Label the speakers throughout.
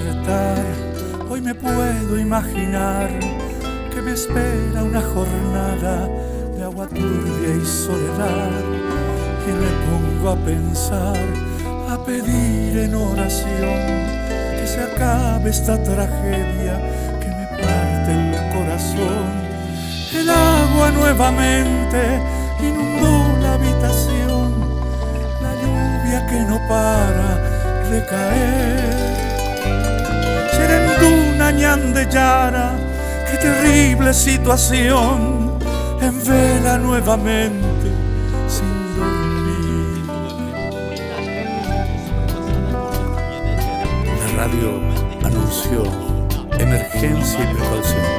Speaker 1: despertar, hoy me puedo imaginar que me espera una jornada de agua turbia y soledad. Y me pongo a pensar, a pedir en oración que se acabe esta tragedia que me parte el corazón. El agua nuevamente inundó la habitación, la lluvia que no para de caer. Serenduna ñande Yara, qué terrible situación, en vela nuevamente sin dormir. La radio anunció emergencia y precaución,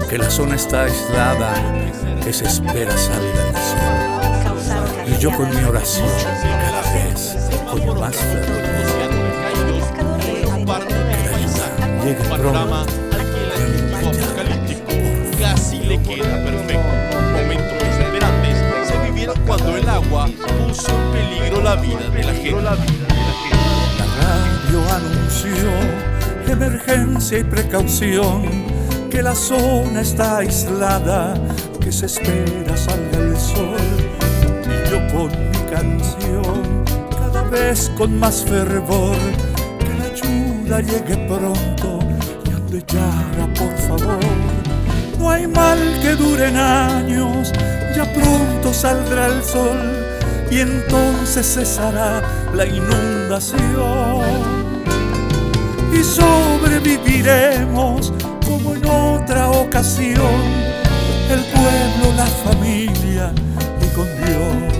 Speaker 1: que la zona está aislada, que se espera salga el sol. Y yo con mi oración, cada vez con más fervor, que llegue pronto
Speaker 2: apocalíptico casi le queda perfecto. Momentos desesperantes se vivieron cuando el agua puso en peligro la vida de la gente.
Speaker 1: La radio anunció emergencia y precaución, que la zona está aislada, que se espera salga el sol. Y yo con mi canción, cada vez con más fervor, que la ayuda llegue pronto, ñande Yara, por favor. No hay mal que duren años, ya pronto saldrá el sol y entonces cesará la inundación. Y sobreviviremos como en otra ocasión, el pueblo, la familia y con Dios.